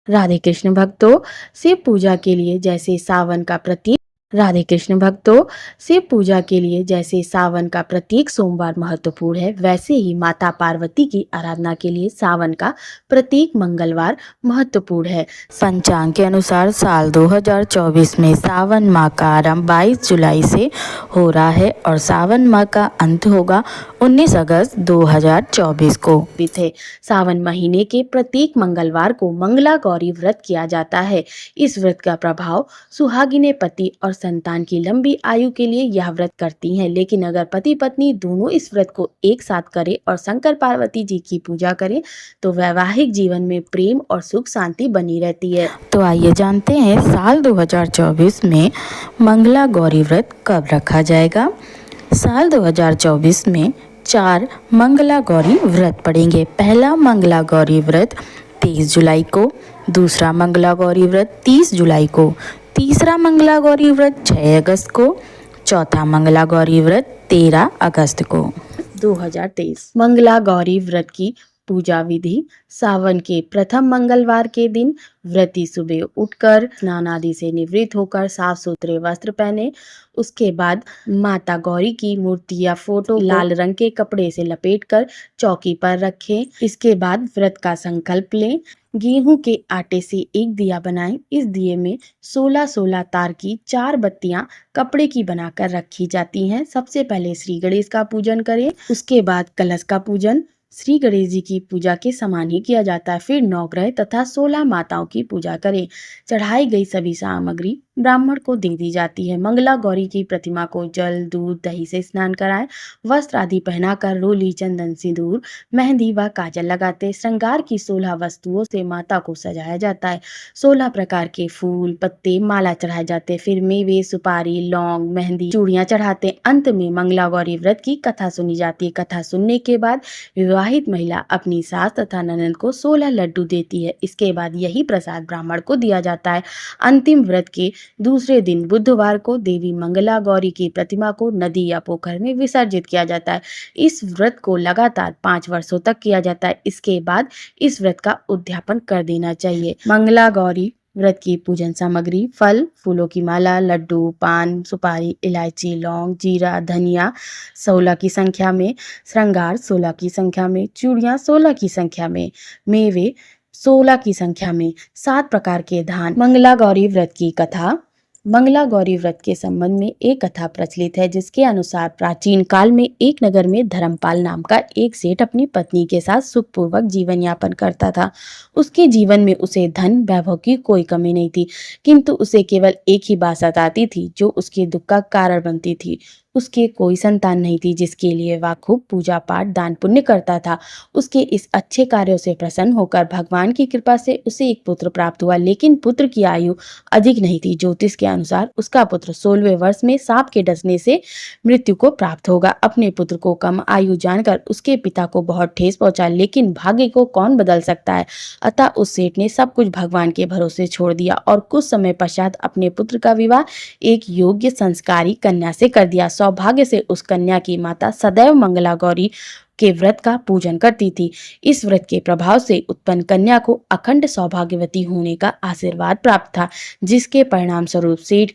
राधे कृष्ण भक्तों, शिव पूजा के लिए जैसे सावन का प्रतीक राधे कृष्ण भक्तों, शिव पूजा के लिए जैसे सावन का प्रतीक सोमवार महत्वपूर्ण है, वैसे ही माता पार्वती की आराधना के लिए सावन का प्रतीक मंगलवार महत्वपूर्ण है। पंचांग के अनुसार साल 2024 में सावन माह का आरंभ 22 जुलाई से हो रहा है और सावन माह का अंत होगा 19 अगस्त 2024 को। थे सावन महीने के प्रत्येक मंगलवार को मंगला गौरी व्रत किया जाता है। इस व्रत का प्रभाव सुहागिने पति और संतान की लंबी आयु के लिए यह व्रत करती हैं, लेकिन अगर पति पत्नी दोनों इस व्रत को एक साथ करें और शंकर पार्वती जी की पूजा करें तो वैवाहिक जीवन में प्रेम और सुख शांति बनी रहती है। तो आइए जानते हैं साल 2024 में मंगला गौरी व्रत कब रखा जाएगा। साल 2024 में 4 मंगला गौरी व्रत पड़ेंगे। पहला मंगला गौरी व्रत 23 जुलाई को, दूसरा मंगला गौरी व्रत 30 जुलाई को, तीसरा मंगला गौरी व्रत 6 अगस्त को, चौथा मंगला गौरी व्रत 13 अगस्त को 2023। मंगला गौरी व्रत की पूजा विधि। सावन के प्रथम मंगलवार के दिन व्रती सुबह उठकर स्नान आदि से निवृत्त होकर साफ सुथरे वस्त्र पहने। उसके बाद माता गौरी की मूर्ति या फोटो लाल रंग के कपड़े से लपेटकर चौकी पर रखें। इसके बाद व्रत का संकल्प लें। गेहूं के आटे से एक दिया बनाएं। इस दिए में 16-16 तार की 4 बत्तियां कपड़े की बनाकर रखी जाती हैं। सबसे पहले श्री गणेश का पूजन करें, उसके बाद कलश का पूजन श्री गणेश जी की पूजा के समान ही किया जाता है। फिर नवग्रह तथा 16 माताओं की पूजा करें। चढ़ाई गई सभी सामग्री ब्राह्मण को दे दी जाती है। मंगला गौरी की प्रतिमा को जल, दूध, दही से स्नान कराएं। वस्त्र आदि पहनाकर रोली, चंदन, सिंदूर, मेहंदी व काजल लगाते श्रृंगार की 16 वस्तुओं से माता को सजाया जाता है। 16 प्रकार के फूल, पत्ते, माला चढ़ाए जाते। फिर मेवे, सुपारी, लौंग, मेहंदी, चूड़ियां चढ़ाते। अंत में मंगला गौरी व्रत की कथा सुनी जाती है। कथा सुनने के बाद विवाहित महिला अपनी सास तथा ननद को 16 लड्डू देती है। इसके बाद यही प्रसाद ब्राह्मण को दिया जाता है। अंतिम व्रत के दूसरे दिन बुधवार को देवी मंगला गौरी की प्रतिमा को नदी या पोखर में विसर्जित किया जाता है। इस व्रत को लगातार 5 वर्षों तक किया जाता है। इसके बाद इस व्रत का उद्यापन कर देना चाहिए। मंगला गौरी व्रत की पूजन सामग्री: फल, फूलों की माला, लड्डू, पान, सुपारी, इलायची, लौंग, जीरा, धनिया 16 की संख्या में, श्रृंगार 16 की संख्या में, चूड़ियां 16 की संख्या में, मेवे 16 की संख्या में, 7 प्रकार के धान। मंगला गौरी व्रत की कथा। मंगला गौरी व्रत के संबंध में एक कथा प्रचलित है, जिसके अनुसार प्राचीन काल में एक नगर में धर्मपाल नाम का एक सेठ अपनी पत्नी के साथ सुखपूर्वक जीवन यापन करता था। उसके जीवन में उसे धन वैभव की कोई कमी नहीं थी, किंतु उसे केवल एक ही बात सताती थी जो उसके दुख का कारण बनती थी। उसके कोई संतान नहीं थी, जिसके लिए वह खूब पूजा पाठ, दान पुण्य करता था। उसके इस अच्छे कार्यों से प्रसन्न होकर भगवान की कृपा से उसे एक पुत्र प्राप्त हुआ, लेकिन पुत्र की आयु अधिक नहीं थी। ज्योतिष के अनुसार उसका पुत्र 16वें वर्ष में सांप के डसने से मृत्यु को प्राप्त होगा। अपने पुत्र को कम आयु जानकर उसके पिता को बहुत ठेस पहुंचा, लेकिन भाग्य को कौन बदल सकता है। अतः उस सेठ ने सब कुछ भगवान के भरोसे छोड़ दिया और कुछ समय पश्चात अपने पुत्र का विवाह एक योग्य संस्कारी कन्या से कर दिया। सौभाग्य से उस कन्या की माता सदैव मंगला गौरी के व्रत का पूजन करती थी। इस व्रत के प्रभाव से उत्पन्न कन्या को अखंड सौभाग्यवती होने का आशीर्वाद प्राप्त था, जिसके परिणाम स्वरूप सेठ